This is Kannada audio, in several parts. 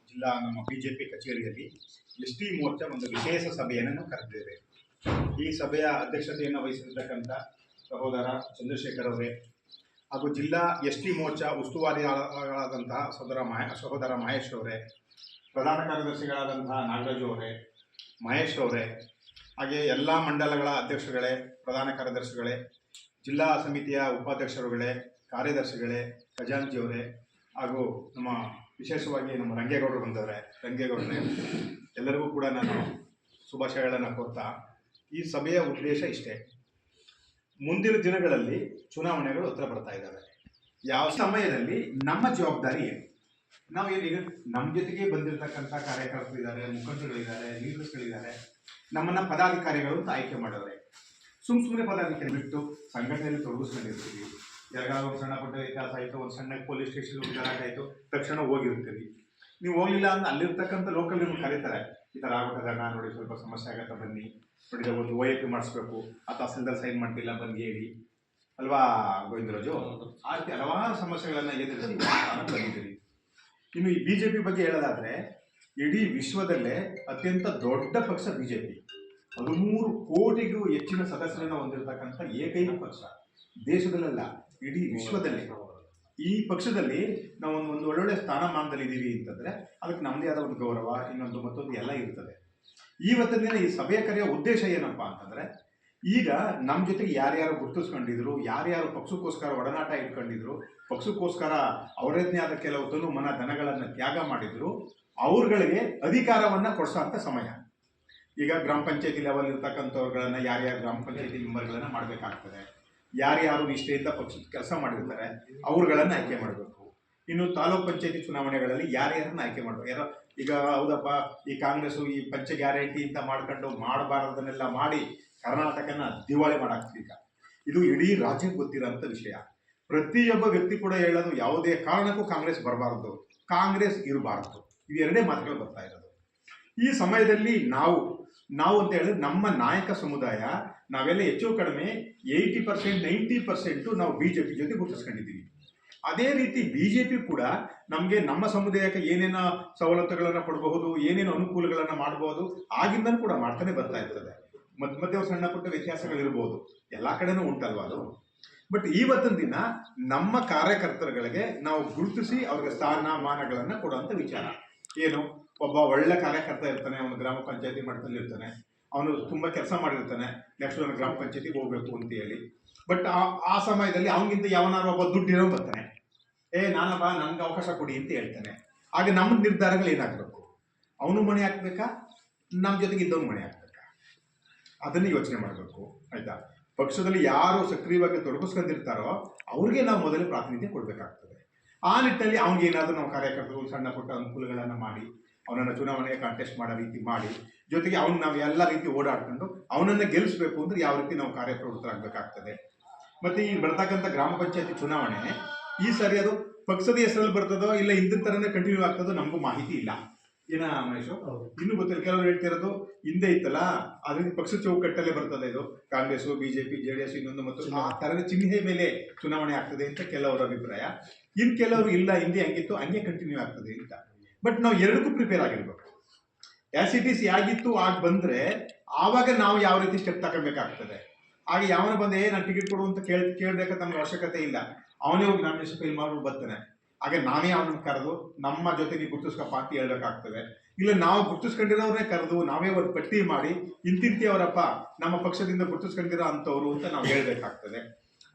ಜಿಲ್ಲಾ ನಮ್ಮ ಬಿಜೆಪಿ ಕಚೇರಿಯಲ್ಲಿ ಎಸ್ ಟಿ ಮೋರ್ಚಾ ಒಂದು ವಿಶೇಷ ಸಭೆಯನ್ನು ಕರೆದಿದ್ದೇವೆ. ಈ ಸಭೆಯ ಅಧ್ಯಕ್ಷತೆಯನ್ನು ವಹಿಸಿರ್ತಕ್ಕಂಥ ಸಹೋದರ ಚಂದ್ರಶೇಖರ್ ಅವರೇ ಹಾಗೂ ಜಿಲ್ಲಾ ಎಸ್ ಟಿ ಮೋರ್ಚಾ ಉಸ್ತುವಾರಿಗಳಾದಂತಹ ಸಹೋದರ ಮಹೇಶ್ ಅವರೇ, ಪ್ರಧಾನ ಕಾರ್ಯದರ್ಶಿಗಳಾದಂತಹ ನಾಗರಾಜು ಅವರೇ, ಮಹೇಶ್ ಅವರೇ, ಹಾಗೆ ಎಲ್ಲ ಮಂಡಲಗಳ ಅಧ್ಯಕ್ಷಗಳೇ, ಪ್ರಧಾನ ಕಾರ್ಯದರ್ಶಿಗಳೇ, ಜಿಲ್ಲಾ ಸಮಿತಿಯ ಉಪಾಧ್ಯಕ್ಷರುಗಳೇ, ಕಾರ್ಯದರ್ಶಿಗಳೇ, ಖಜಾಂಚಿಯವರೇ ಹಾಗೂ ನಮ್ಮ ವಿಶೇಷವಾಗಿ ನಮ್ಮ ರಂಗೇಗೌಡರು ಬಂದವರೇ, ರಂಗೇಗೌಡರೇ, ಎಲ್ಲರಿಗೂ ಕೂಡ ನಾನು ಶುಭಾಶಯಗಳನ್ನು ಕೋರ್ತಾ ಈ ಸಭೆಯ ಉದ್ದೇಶ ಇಷ್ಟೇ. ಮುಂದಿನ ದಿನಗಳಲ್ಲಿ ಚುನಾವಣೆಗಳು ಹತ್ರ ಬರ್ತಾ ಇದ್ದಾವೆ. ಯಾವ ಸಮಯದಲ್ಲಿ ನಮ್ಮ ಜವಾಬ್ದಾರಿ ಏನು? ನಾವು ಏನೀಗ ನಮ್ಮ ಜೊತೆಗೆ ಬಂದಿರತಕ್ಕಂಥ ಕಾರ್ಯಕರ್ತರಿದ್ದಾರೆ, ಮುಖಂಡರುಗಳಿದ್ದಾರೆ, ಲೀಡರ್ಸ್ಗಳಿದ್ದಾರೆ, ನಮ್ಮನ್ನು ಪದಾಧಿಕಾರಿಗಳು ಅಂತ ಆಯ್ಕೆ ಮಾಡೋರೆ. ಸುಮ್ಮನೆ ಪದಾಧಿಕಾರಿ ಬಿಟ್ಟು ಸಂಘಟನೆಯಲ್ಲಿ ತೊಡಗಿಸ್ಕೊಂಡಿರ್ತೀವಿ. ಯಾರಿಗಾದ್ರು ಒಂದು ಸಣ್ಣ ಪುಟ್ಟ ವ್ಯತ್ಯಾಸ ಆಯಿತು, ಒಂದು ಸಣ್ಣ ಪೊಲೀಸ್ ಸ್ಟೇಷನ್ ಒಂದು ಗಲಾಟೆ ಆಯಿತು, ತಕ್ಷಣ ಹೋಗಿರ್ತೀವಿ. ನೀವು ಹೋಗಲಿಲ್ಲ ಅಂದ್ರೆ ಅಲ್ಲಿರ್ತಕ್ಕಂಥ ಲೋಕಲ್ ನಿಮ್ಗೆ ಕರೀತಾರೆ, ಈ ಥರ ಆಗ್ಬಿಟ್ಟದಣ್ಣ, ನೋಡಿ ಸ್ವಲ್ಪ ಸಮಸ್ಯೆ ಆಗತ್ತೆ, ಬನ್ನಿ, ನೋಡಿ ಒಂದು OAP ಮಾಡಿಸ್ಬೇಕು, ಆ ತಹಸೀಲ್ದಾರ್ ಸೈನ್ ಮಾಡ್ತಿಲ್ಲ, ಬನ್ನಿ ಹೇಳಿ ಅಲ್ವಾ ಗೋವಿಂದರಾಜು. ಆ ರೀತಿ ಹಲವಾರು ಸಮಸ್ಯೆಗಳನ್ನು ಎದುರಿಸಿ ಬಂದಿದ್ದೀರಿ. ಇನ್ನು ಈ BJP ಬಗ್ಗೆ ಹೇಳೋದಾದರೆ, ಇಡೀ ವಿಶ್ವದಲ್ಲೇ ಅತ್ಯಂತ ದೊಡ್ಡ ಪಕ್ಷ BJP. 13 ಕೋಟಿಗೂ ಹೆಚ್ಚಿನ ಸದಸ್ಯರನ್ನು ಹೊಂದಿರತಕ್ಕಂಥ ಏಕೈಕ ಪಕ್ಷ ದೇಶದಲ್ಲ, ಇಡೀ ವಿಶ್ವದಲ್ಲಿ. ಈ ಪಕ್ಷದಲ್ಲಿ ನಾವು ಒಂದು ಒಳ್ಳೊಳ್ಳೆ ಸ್ಥಾನಮಾನದಲ್ಲಿ ಇದ್ದೀವಿ ಅಂತಂದರೆ ಅದಕ್ಕೆ ನಮ್ಮದೇ ಆದ ಒಂದು ಗೌರವ, ಇನ್ನೊಂದು ಮತ್ತೊಂದು ಎಲ್ಲ ಇರ್ತದೆ. ಇವತ್ತಿನ ದಿನ ಈ ಸಭೆ ಕರೆಯೋ ಉದ್ದೇಶ ಏನಪ್ಪ ಅಂತಂದರೆ, ಈಗ ನಮ್ಮ ಜೊತೆಗೆ ಯಾರ್ಯಾರು ಗುರುತಿಸ್ಕೊಂಡಿದ್ರು, ಯಾರ್ಯಾರು ಪಕ್ಷಕ್ಕೋಸ್ಕರ ಒಡನಾಟ ಇಟ್ಕೊಂಡಿದ್ರು, ಪಕ್ಷಕ್ಕೋಸ್ಕರ ಅವರದ್ದೇ ಆದ ಕೆಲವು ತನು ಮನ ಧನಗಳನ್ನು ತ್ಯಾಗ ಮಾಡಿದ್ರು, ಅವ್ರಗಳಿಗೆ ಅಧಿಕಾರವನ್ನು ಕೊಡಿಸೋಂಥ ಸಮಯ. ಈಗ ಗ್ರಾಮ ಪಂಚಾಯತಿ ಲೆವೆಲ್ ಇರ್ತಕ್ಕಂಥವ್ರುಗಳನ್ನು ಯಾರ್ಯಾರು ಗ್ರಾಮ ಪಂಚಾಯತಿ ಮೆಂಬರ್ಗಳನ್ನು ಮಾಡಬೇಕಾಗ್ತದೆ, ಯಾರ್ಯಾರು ನಿಷ್ಠೆಯಿಂದ ಪಕ್ಷದ ಕೆಲಸ ಮಾಡಿರ್ತಾರೆ ಅವ್ರುಗಳನ್ನು ಆಯ್ಕೆ ಮಾಡಬೇಕು. ಇನ್ನು ತಾಲೂಕ್ ಪಂಚಾಯತಿ ಚುನಾವಣೆಗಳಲ್ಲಿ ಯಾರ್ಯಾರನ್ನ ಆಯ್ಕೆ ಮಾಡಬೇಕು. ಯಾರೋ ಈಗ ಹೌದಪ್ಪ, ಈ ಕಾಂಗ್ರೆಸ್ಸು ಈ ಪಂಚ ಗ್ಯಾರಂಟಿ ಅಂತ ಮಾಡ್ಕೊಂಡು ಮಾಡಬಾರ್ದನ್ನೆಲ್ಲ ಮಾಡಿ ಕರ್ನಾಟಕನ ದಿವಾಳಿ ಮಾಡಾಕ್ತೀವಿ. ಈಗ ಇದು ಇಡೀ ರಾಜ್ಯಕ್ಕೆ ಗೊತ್ತಿರೋಂಥ ವಿಷಯ. ಪ್ರತಿಯೊಬ್ಬ ವ್ಯಕ್ತಿ ಕೂಡ ಹೇಳೋದು, ಯಾವುದೇ ಕಾರಣಕ್ಕೂ ಕಾಂಗ್ರೆಸ್ ಬರಬಾರ್ದು, ಕಾಂಗ್ರೆಸ್ ಇರಬಾರ್ದು, ಇವೆರಡೇ ಮಾತುಗಳು ಬರ್ತಾ ಇರೋದು. ಈ ಸಮಯದಲ್ಲಿ ನಾವು ಅಂತ ಹೇಳಿದ್ರೆ ನಮ್ಮ ನಾಯಕ ಸಮುದಾಯ ನಾವೆಲ್ಲ ಹೆಚ್ಚು ಕಡಿಮೆ 80% 90% ನಾವು BJP ಜೊತೆ ಗುರುತಿಸ್ಕೊಂಡಿದ್ದೀವಿ. ಅದೇ ರೀತಿ BJP ಕೂಡ ನಮಗೆ ನಮ್ಮ ಸಮುದಾಯಕ್ಕೆ ಏನೇನೋ ಸವಲತ್ತುಗಳನ್ನು ಕೊಡಬಹುದು, ಏನೇನೋ ಅನುಕೂಲಗಳನ್ನು ಮಾಡಬಹುದು, ಆಗಿಂದನೂ ಕೂಡ ಮಾಡ್ತಾನೆ ಬರ್ತಾ ಇರ್ತದೆ. ಮಧ್ಯೆ ಸಣ್ಣ ಪುಟ್ಟ ವ್ಯತ್ಯಾಸಗಳಿರ್ಬೋದು, ಎಲ್ಲ ಕಡೆನೂ ಉಂಟಲ್ವ ಅದು. ಬಟ್ ಇವತ್ತಿನ ದಿನ ನಮ್ಮ ಕಾರ್ಯಕರ್ತರುಗಳಿಗೆ ನಾವು ಗುರುತಿಸಿ ಅವ್ರಿಗೆ ಸ್ಥಾನಮಾನಗಳನ್ನು ಕೊಡುವಂಥ ವಿಚಾರ ಏನು. ಒಬ್ಬ ಒಳ್ಳೆ ಕಾರ್ಯಕರ್ತ ಇರ್ತಾನೆ, ಅವನು ಗ್ರಾಮ ಪಂಚಾಯತಿ ಮಟ್ಟದಲ್ಲಿ ಇರ್ತಾನೆ, ಅವನು ತುಂಬ ಕೆಲಸ ಮಾಡಿರ್ತಾನೆ, ನೆಕ್ಸ್ಟ್ ಅವನು ಗ್ರಾಮ ಪಂಚಾಯತಿಗೆ ಹೋಗ್ಬೇಕು ಅಂತ ಹೇಳಿ. ಬಟ್ ಆ ಸಮಯದಲ್ಲಿ ಅವನಿಗಿಂತ ಯಾವನಾರು ಒಬ್ಬ ದುಡ್ಡಿರೋ ಬರ್ತಾನೆ, ನಾನಪ್ಪ ನನಗೆ ಅವಕಾಶ ಕೊಡಿ ಅಂತ ಹೇಳ್ತಾನೆ. ಹಾಗೆ ನಮ್ಮ ನಿರ್ಧಾರಗಳು ಏನಾಗಬೇಕು, ಅವನು ಮಣೆ ಹಾಕ್ಬೇಕಾ, ನಮ್ಮ ಜೊತೆಗೆ ಇದ್ದವನು ಮಣೆ ಹಾಕ್ಬೇಕಾ, ಅದನ್ನು ಯೋಚನೆ ಮಾಡಬೇಕು. ಆಯಿತಾ? ಪಕ್ಷದಲ್ಲಿ ಯಾರು ಸಕ್ರಿಯವಾಗಿ ತೊಡಗಿಸ್ಕೊಂಡಿರ್ತಾರೋ ಅವ್ರಿಗೆ ನಾವು ಮೊದಲೇ ಪ್ರಾತಿನಿಧ್ಯ ಕೊಡಬೇಕಾಗ್ತದೆ. ಆ ನಿಟ್ಟಿನಲ್ಲಿ ಅವ್ನಿಗೇನಾದರೂ ನಾವು ಕಾರ್ಯಕರ್ತರು ಸಣ್ಣ ಪುಟ್ಟ ಅನುಕೂಲಗಳನ್ನು ಮಾಡಿ ಅವನನ್ನು ಚುನಾವಣೆಗೆ ಕಾಂಟೆಸ್ಟ್ ಮಾಡೋ ರೀತಿ ಮಾಡಿ, ಜೊತೆಗೆ ನಾವು ಎಲ್ಲ ರೀತಿ ಓಡಾಡ್ಕೊಂಡು ಅವನನ್ನು ಗೆಲ್ಲಿಸ್ಬೇಕು ಅಂದ್ರೆ ಯಾವ ರೀತಿ ನಾವು ಕಾರ್ಯಪ್ರವೃತ್ತರಾಗಬೇಕಾಗ್ತದೆ. ಮತ್ತು ಈ ಬರ್ತಕ್ಕಂಥ ಗ್ರಾಮ ಪಂಚಾಯತಿ ಚುನಾವಣೆ ಈ ಸರಿ ಅದು ಪಕ್ಷದ ಹೆಸರಲ್ಲಿ ಬರ್ತದೋ ಇಲ್ಲ ಹಿಂದಿನ ಥರನೇ ಕಂಟಿನ್ಯೂ ಆಗ್ತದೋ ನಮಗೂ ಮಾಹಿತಿ ಇಲ್ಲ. ಏನ ಮಹೇಶು? ಇನ್ನೂ ಗೊತ್ತಿಲ್ಲ. ಕೆಲವರು ಹೇಳ್ತಿರೋದು ಹಿಂದೆ ಇತ್ತಲ್ಲ, ಅದರಿಂದ ಪಕ್ಷದ ಚೌಕಟ್ಟಲ್ಲೇ ಬರ್ತದೆ ಇದು, ಕಾಂಗ್ರೆಸ್ BJP JDS ಇನ್ನೊಂದು ಮತ್ತು ಆ ಥರದ ಚಿಹ್ನೆ ಮೇಲೆ ಚುನಾವಣೆ ಆಗ್ತದೆ ಅಂತ ಕೆಲವರ ಅಭಿಪ್ರಾಯ. ಇನ್ನು ಕೆಲವರು ಇಲ್ಲ, ಹಿಂದೆ ಹಂಗಿತ್ತು ಹಂಗೆ ಕಂಟಿನ್ಯೂ ಆಗ್ತದೆ ಅಂತ. ಬಟ್ ನಾವು ಎರಡಕ್ಕೂ ಪ್ರಿಪೇರ್ ಆಗಿರ್ಬೇಕು. ACTC ಆಗಿತ್ತು ಆಗ ಬಂದರೆ ಆವಾಗ ನಾವು ಯಾವ ರೀತಿ ಸ್ಟೆಪ್ ತಗೋಬೇಕಾಗ್ತದೆ. ಆಗ ಯಾವನ ಬಂದೆ ನಾನು ಟಿಕೆಟ್ ಕೊಡು ಅಂತ ಕೇಳಬೇಕಂತ ನಮ್ಗೆ ಅವಶ್ಯಕತೆ ಇಲ್ಲ, ಅವನೇ ಹೋಗಿ ನಾಮಿನೇಷನ್ ಫೈಲ್ ಮಾಡ್ಬಿಟ್ಟು ಬರ್ತಾನೆ. ಹಾಗೆ ನಾವೇ ಅವನನ್ನು ಕರೆದು ನಮ್ಮ ಜೊತೆ ನೀವು ಗುರುತಿಸ್ಕಪ್ಪ ಅಂತ ಹೇಳ್ಬೇಕಾಗ್ತದೆ. ಇಲ್ಲ ನಾವು ಗುರುತಿಸ್ಕೊಂಡಿರೋರನ್ನೇ ಕರೆದು ನಾವೇ ಒಂದು ಪಟ್ಟಿ ಮಾಡಿ ಅವರಪ್ಪ ನಮ್ಮ ಪಕ್ಷದಿಂದ ಗುರುತಿಸ್ಕೊಂಡಿರೋ ಅಂಥವ್ರು ಅಂತ ನಾವು ಹೇಳ್ಬೇಕಾಗ್ತದೆ.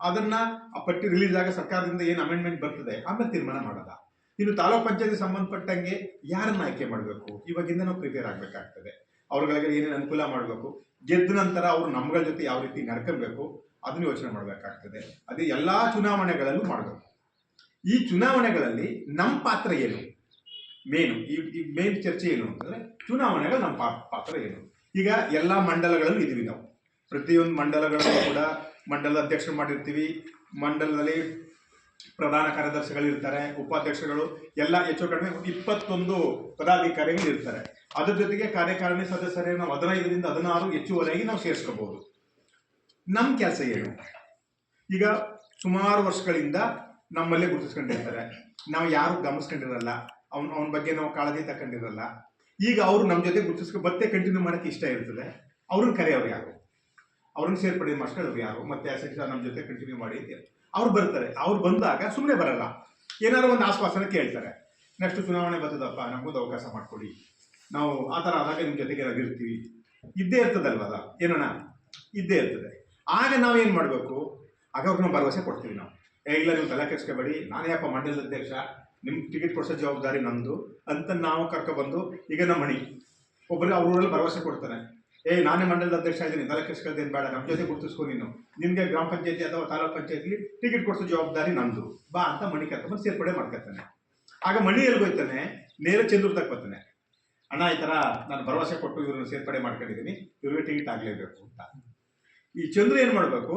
ಅದನ್ನ ಆ ಪಟ್ಟಿ ರಿಲೀಸ್ ಆಗ ಸರ್ಕಾರದಿಂದ ಏನು ಅಮೆಂಡ್ಮೆಂಟ್ ಬರ್ತದೆ ಆಮೇಲೆ ತೀರ್ಮಾನ ಮಾಡೋದ. ಇನ್ನು ತಾಲೂಕ್ ಪಂಚಾಯತಿ ಸಂಬಂಧಪಟ್ಟಂಗೆ ಯಾರನ್ನ ಆಯ್ಕೆ ಮಾಡಬೇಕು, ಇವಾಗಿಂದ ನಾವು ಪ್ರಿಪೇರ್ ಆಗಬೇಕಾಗ್ತದೆ. ಅವ್ರಗಳಿಗೆ ಏನೇನು ಅನುಕೂಲ ಮಾಡಬೇಕು, ಗೆದ್ದ ನಂತರ ಅವರು ನಮ್ಗಳ ಜೊತೆ ಯಾವ ರೀತಿ ನಡ್ಕೊಬೇಕು ಅದನ್ನು ಯೋಚನೆ ಮಾಡಬೇಕಾಗ್ತದೆ. ಅದೇ ಎಲ್ಲ ಚುನಾವಣೆಗಳಲ್ಲೂ ಮಾಡಬೇಕು. ಈ ಚುನಾವಣೆಗಳಲ್ಲಿ ನಮ್ಮ ಪಾತ್ರ ಏನು, ಈ ಮೇನ್ ಚರ್ಚೆ ಏನು ಅಂತಂದರೆ ಚುನಾವಣೆಗಳು ನಮ್ಮ ಪಾತ್ರ ಏನು. ಈಗ ಎಲ್ಲ ಮಂಡಲಗಳಲ್ಲೂ ಇದೀವಿ ನಾವು, ಪ್ರತಿಯೊಂದು ಮಂಡಲಗಳಲ್ಲೂ ಕೂಡ ಮಂಡಲದ ಅಧ್ಯಕ್ಷರು ಮಾಡಿರ್ತೀವಿ. ಮಂಡಲದಲ್ಲಿ ಪ್ರಧಾನ ಕಾರ್ಯದರ್ಶಿಗಳಿರ್ತಾರೆ, ಉಪಾಧ್ಯಕ್ಷಗಳು ಎಲ್ಲ ಹೆಚ್ಚು ಕಡಿಮೆ 21 ಪದಾಧಿಕಾರಿಗಳು ಇರ್ತಾರೆ. ಅದ್ರ ಜೊತೆಗೆ ಕಾರ್ಯಕಾರಿಣಿ ಸದಸ್ಯರೇ ನಾವು 15ರಿಂದ 16 ಹೆಚ್ಚುವರೆಯಾಗಿ ನಾವು ಸೇರಿಸ್ಕೋಬಹುದು. ನಮ್ಮ ಕೆಲಸ ಏನು? ಈಗ ಸುಮಾರು ವರ್ಷಗಳಿಂದ ನಮ್ಮಲ್ಲೇ ಗುರುತಿಸ್ಕೊಂಡಿರ್ತಾರೆ, ನಾವು ಯಾರು ಗಮನಿಸ್ಕೊಂಡಿರಲ್ಲ, ಅವನ ಬಗ್ಗೆ ನಾವು ಕಾಳಜಿ ತಗೊಂಡಿರಲ್ಲ. ಈಗ ಅವರು ನಮ್ಮ ಜೊತೆ ಮತ್ತೆ ಕಂಟಿನ್ಯೂ ಮಾಡೋಕ್ಕೆ ಇಷ್ಟ ಇರ್ತದೆ. ಅವ್ರನ್ನ ಕರೆಯೋರು ಯಾರು, ಅವ್ರನ್ನ ಸೇರ್ಪಡೆ ಮಾಡ್ಕೊಳ್ಳೋರು ಯಾರು, ಮತ್ತೆ ನಮ್ಮ ಜೊತೆ ಕಂಟಿನ್ಯೂ ಮಾಡಿ ಅಂತ ಅವ್ರು ಬರ್ತಾರೆ. ಅವ್ರು ಬಂದಾಗ ಸುಮ್ಮನೆ ಬರಲ್ಲ, ಏನಾದ್ರು ಒಂದು ಆಶ್ವಾಸನೆ ಕೇಳ್ತಾರೆ. ನೆಕ್ಸ್ಟ್ ಚುನಾವಣೆ ಬರ್ತದಪ್ಪ, ನಮಗೊಂದು ಅವಕಾಶ ಮಾಡಿಕೊಡಿ, ನಾವು ಆ ಥರ ಆದಾಗ ನಿಮ್ಮ ಜೊತೆಗೆ ಇರ್ತೀವಿ, ಇದ್ದೇ ಇರ್ತದಲ್ವ, ಅದ ಏನೋಣ ಇದ್ದೇ ಇರ್ತದೆ. ಆಗ ನಾವೇನು ಮಾಡಬೇಕು, ಆಗ ಅವ್ರಿಗೆ ನಾವು ಭರವಸೆ ಕೊಡ್ತೀವಿ. ನಾವು ಇಲ್ಲ ನೀವು ತಲೆ ಕೆಡಿಸ್ಕೋಬೇಡಿ, ನಾನೇ ಅಪ್ಪ ಮಂಡಲದ ಅಧ್ಯಕ್ಷ, ನಿಮ್ಗೆ ಟಿಕೆಟ್ ಕೊಡಿಸೋ ಜವಾಬ್ದಾರಿ ನಮ್ಮದು ಅಂತ ನಾವು ಕರ್ಕೊಬಂದು, ಈಗ ನಮ್ಮ ಮಣಿ ಒಬ್ಬರಿಗೆ ಅವ್ರಲ್ಲಿ ಭರವಸೆ ಕೊಡ್ತಾನೆ, ನಾನೇ ಮಂಡಲದ ಅಧ್ಯಕ್ಷ ಇದ್ದೀನಿ, ತಲೆ ಕೆಡಿಸ್ಕೊಳ್ಳೋದೇನು ಬೇಡ, ನಮ್ಮ ಜೊತೆ ಗುರುತಿಸ್ಕೊ ನೀನು, ನಿನಗೆ ಗ್ರಾಮ ಪಂಚಾಯತಿ ಅಥವಾ ತಾಲೂಕು ಪಂಚಾಯತಿಲಿ ಟಿಕೆಟ್ ಕೊಡಿಸೋ ಜವಾಬ್ದಾರಿ ನಮ್ಮದು ಬಾ ಅಂತ ಮಣಿ ಕರ್ಕೊಂಡ್ಬಂದು ಸೇರ್ಪಡೆ ಮಾಡ್ಕೊತಾನೆ. ಆಗ ಮಣಿ ಎಲ್ಲಿ ಹೋಗ್ತಾನೆ, ನೇರ ಚಂದ್ರದಾಗ ಬರ್ತಾನೆ, ಅಣ್ಣ ಈ ಥರ ನಾನು ಭರವಸೆ ಕೊಟ್ಟು ಇವ್ರನ್ನ ಸೇರ್ಪಡೆ ಮಾಡ್ಕೊಂಡಿದ್ದೀನಿ, ಇವ್ರಿಗೆ ಟಿಕೆಟ್ ಆಗಲೇಬೇಕು ಅಂತ. ಈ ಚಂದ್ರ ಏನು ಮಾಡಬೇಕು,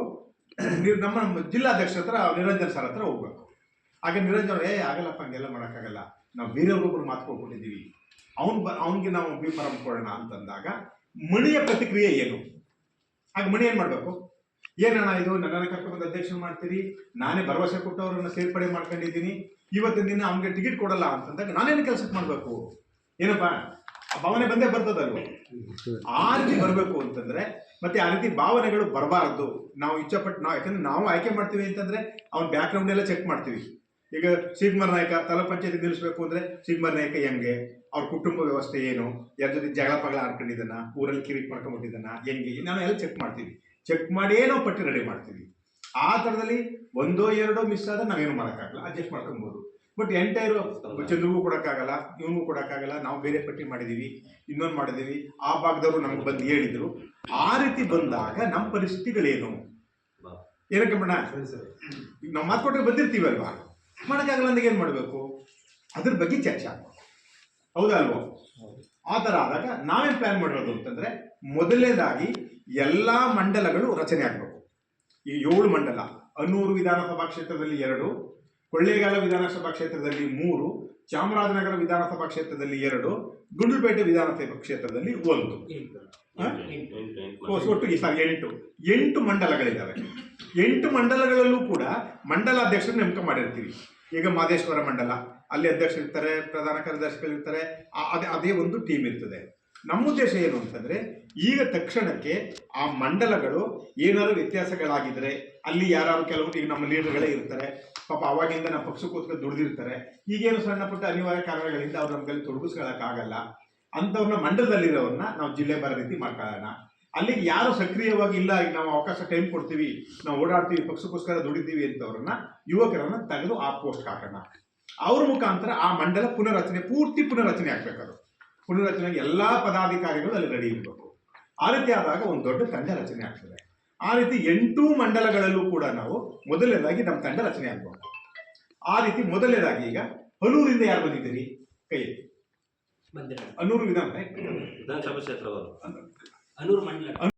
ನಮ್ಮ ಜಿಲ್ಲಾಧ್ಯಕ್ಷರ ಹತ್ರ ನಿರಂಜನ್ ಸರ್ ಹತ್ರ ಹೋಗ್ಬೇಕು. ಆಗ ನಿರಂಜನ್ ಆಗಲ್ಲಪ್ಪ, ಹಂಗೆಲ್ಲ ಮಾಡೋಕ್ಕಾಗಲ್ಲ, ನಾವು ಬೇರೆಯವ್ರಿಗೊಬ್ರು ಮಾತ್ಕೊಳ್ಬಿಟ್ಟಿದ್ದೀವಿ, ಅವ್ನಿಗೆ ನಾವು ಬಿ ಫಾರಂ ಕೊಡೋಣ ಅಂತಂದಾಗ ಮಣಿಯ ಪ್ರತಿಕ್ರಿಯೆ ಏನು? ಆಗ ಮಣಿ ಏನು ಮಾಡಬೇಕು, ಏನಣ್ಣ ಇದು ನನ್ನನ್ನು ಕರ್ಕೊಂಡ್ಬಂದು ಅಧ್ಯಕ್ಷ ಮಾಡ್ತೀರಿ, ನಾನೇ ಭರವಸೆ ಕೊಟ್ಟು ಅವ್ರನ್ನ ಸೇರ್ಪಡೆ ಮಾಡ್ಕೊಂಡಿದ್ದೀನಿ, ಇವತ್ತಿನ ದಿನ ಅವ್ನಿಗೆ ಟಿಕೆಟ್ ಕೊಡಲ್ಲ ಅಂತಂದಾಗ ನಾನೇನು ಕೆಲಸಕ್ಕೆ ಮಾಡಬೇಕು, ಏನಪ್ಪ ಆ ಭಾವನೆ ಬಂದೇ ಬರ್ತದಲ್ವ. ಆ ರೀತಿ ಬರಬೇಕು ಅಂತಂದ್ರೆ, ಮತ್ತೆ ಆ ರೀತಿ ಭಾವನೆಗಳು ಬರಬಾರದು. ನಾವು ಇಚ್ಛಪಟ್ಟು ಯಾಕಂದ್ರೆ ನಾವು ಆಯ್ಕೆ ಮಾಡ್ತೀವಿ ಅಂತಂದ್ರೆ ಅವ್ನ ಬ್ಯಾಕ್ಗ್ರೌಂಡ್ ಎಲ್ಲ ಚೆಕ್ ಮಾಡ್ತೀವಿ. ಈಗ ಶಿವಕುಮಾರ್ ನಾಯಕ ತಾಲೂಕ್ ಪಂಚಾಯತಿ ನಿಲ್ಲಿಸ್ಬೇಕು ಅಂದ್ರೆ ಶಿವಕುಮಾರ್ ನಾಯಕ ಹೆಂಗೆ, ಅವ್ರ ಕುಟುಂಬ ವ್ಯವಸ್ಥೆ ಏನು, ಯಾರ ಜೊತೆ ಜಗಳ ಪಗಳ ಆಡ್ಕೊಂಡಿದ್ದಾನ, ಊರಲ್ಲಿ ಕಿರಿಕ್ ಮಾಡ್ಕೊಂಡ್ಬಿಟ್ಟಿದ್ದಾನ, ಹೆಂಗೆ, ನಾವು ಎಲ್ಲ ಚೆಕ್ ಮಾಡ್ತೀವಿ. ಚೆಕ್ ಮಾಡಿಯೇ ನಾವು ಪಟ್ಟಿ ರೆಡಿ ಮಾಡ್ತೀವಿ. ಆ ಥರದಲ್ಲಿ ಒಂದೋ ಎರಡೋ ಮಿಸ್ ಆದ್ರೆ ನಾವೇನು ಮಾಡೋಕ್ಕಾಗಲ್ಲ, ಅಡ್ಜಸ್ಟ್ ಮಾಡ್ಕೊಬೋದು. ಬಟ್ ಎಂಟೈರು ಚಂದ್ರಿಗೂ ಕೊಡೋಕ್ಕಾಗಲ್ಲ, ಇವನಿಗೂ ಕೊಡೋಕ್ಕಾಗಲ್ಲ, ನಾವು ಬೇರೆ ಪಟ್ಟಿ ಮಾಡಿದ್ದೀವಿ, ಇನ್ನೊಂದು ಮಾಡಿದ್ದೀವಿ, ಆ ಭಾಗದವರು ನಮ್ಗೆ ಬಂದು ಹೇಳಿದ್ರು. ಆ ರೀತಿ ಬಂದಾಗ ನಮ್ಮ ಪರಿಸ್ಥಿತಿಗಳೇನು, ಏನಕ್ಕೆ ಬೇಡ, ಈಗ ನಾವು ಮಾತು ಕೊಟ್ಟರೆ ಬಂದಿರ್ತೀವಲ್ವಾ, ಮಾಡೋಕ್ಕಾಗಲ್ಲ ಅಂದಾಗ ಏನು ಮಾಡಬೇಕು, ಅದ್ರ ಬಗ್ಗೆ ಚರ್ಚೆ ಆಗ್ಬೇಕು, ಹೌದಾ ಅಲ್ವೋ? ಆ ಥರ ಆದಾಗ ನಾವೇನು ಪ್ಲ್ಯಾನ್ ಮಾಡಿರೋದು ಅಂತಂದರೆ, ಮೊದಲನೇದಾಗಿ ಎಲ್ಲ ಮಂಡಲಗಳು ರಚನೆ ಆಗಬೇಕು. ಈ 7 ಮಂಡಲ, ಅನೂರು ವಿಧಾನಸಭಾ ಕ್ಷೇತ್ರದಲ್ಲಿ 2, ಕೊಳ್ಳೇಗಾಲ ವಿಧಾನಸಭಾ ಕ್ಷೇತ್ರದಲ್ಲಿ 3, ಚಾಮರಾಜನಗರ ವಿಧಾನಸಭಾ ಕ್ಷೇತ್ರದಲ್ಲಿ 2, ಗುಂಡ್ಲುಪೇಟೆ ವಿಧಾನಸಭಾ ಕ್ಷೇತ್ರದಲ್ಲಿ 1, ಒಟ್ಟು 8 ಮಂಡಲಗಳಿದ್ದಾವೆ. 8 ಮಂಡಲಗಳಲ್ಲೂ ಕೂಡ ಮಂಡಲಾಧ್ಯಕ್ಷರು ನೇಮಕ ಮಾಡಿರ್ತೀವಿ. ಈಗ ಮಾದೇಶ್ವರ ಮಂಡಲ, ಅಲ್ಲಿ ಅಧ್ಯಕ್ಷರಿರ್ತಾರೆ, ಪ್ರಧಾನ ಕಾರ್ಯದರ್ಶಿಗಳಿರ್ತಾರೆ, ಅದೇ ಒಂದು ಟೀಮ್ ಇರ್ತದೆ. ನಮ್ಮ ಉದ್ದೇಶ ಏನು ಅಂತಂದರೆ, ಈಗ ತಕ್ಷಣಕ್ಕೆ ಆ ಮಂಡಲಗಳು ಏನಾದ್ರು ವ್ಯತ್ಯಾಸಗಳಾಗಿದ್ದರೆ, ಅಲ್ಲಿ ಯಾರು ಕೆಲವರು ಈಗ ನಮ್ಮ ಲೀಡರ್ಗಳೇ ಇರ್ತಾರೆ, ಪಾಪ ಅವಾಗಿಂದ ನಮ್ಮ ಪಕ್ಷಕ್ಕೋಸ್ಕರ ದುಡಿದಿರ್ತಾರೆ, ಈಗೇನು ಸಣ್ಣ ಪುಟ್ಟ ಅನಿವಾರ್ಯ ಕಾರಣಗಳಿಂದ ಅವ್ರು ನಮ್ಗೆ ತೊಡಗಿಸ್ಕೊಳ್ಳೋಕ್ಕಾಗಲ್ಲ, ಅಂಥವ್ರನ್ನ ಮಂಡಲದಲ್ಲಿರೋರನ್ನ ನಾವು ಜಿಲ್ಲೆ ಬರೋ ರೀತಿ ಮಾಡ್ಕೊಳ್ಳೋಣ. ಅಲ್ಲಿಗೆ ಯಾರು ಸಕ್ರಿಯವಾಗಿ ಇಲ್ಲ, ಈಗ ನಾವು ಅವಕಾಶ ಟೈಮ್ ಕೊಡ್ತೀವಿ, ನಾವು ಓಡಾಡ್ತೀವಿ, ಪಕ್ಷಕ್ಕೋಸ್ಕರ ದುಡಿತೀವಿ ಅಂತವ್ರನ್ನ, ಯುವಕರನ್ನ ತೆಗೆದು ಆ ಪೋಸ್ಟ್ ಹಾಕೋಣ. ಅವ್ರ ಮುಖಾಂತರ ಆ ಮಂಡಲ ಪೂರ್ತಿ ಪುನರಚನೆ ಆಗ್ಬೇಕಾದ್ರು, ಪುನರಚನೆಗೆ ಎಲ್ಲ ಪದಾಧಿಕಾರಿಗಳು ಅಲ್ಲಿ ರೆಡಿ ಇರಬೇಕು. ಆ ರೀತಿ ಆದಾಗ ಒಂದು ದೊಡ್ಡ ತಂಡ ರಚನೆ ಆಗ್ತದೆ. ಆ ರೀತಿ 8 ಮಂಡಲಗಳಲ್ಲೂ ಕೂಡ ನಾವು ಮೊದಲನೇದಾಗಿ ನಮ್ಮ ತಂಡ ರಚನೆ ಆಗ್ಬೋದು. ಆ ರೀತಿ ಮೊದಲನೇದಾಗಿ ಈಗ ಹನೂರಿಂದ ಯಾರು ಬಂದಿದ್ದೀರಿ ಕೈ ಎತ್ತಿ. ಹನೂರು ವಿಧಾನಸಭಾ ಕ್ಷೇತ್ರ, ಹನೂರು ಮಂಡಲ.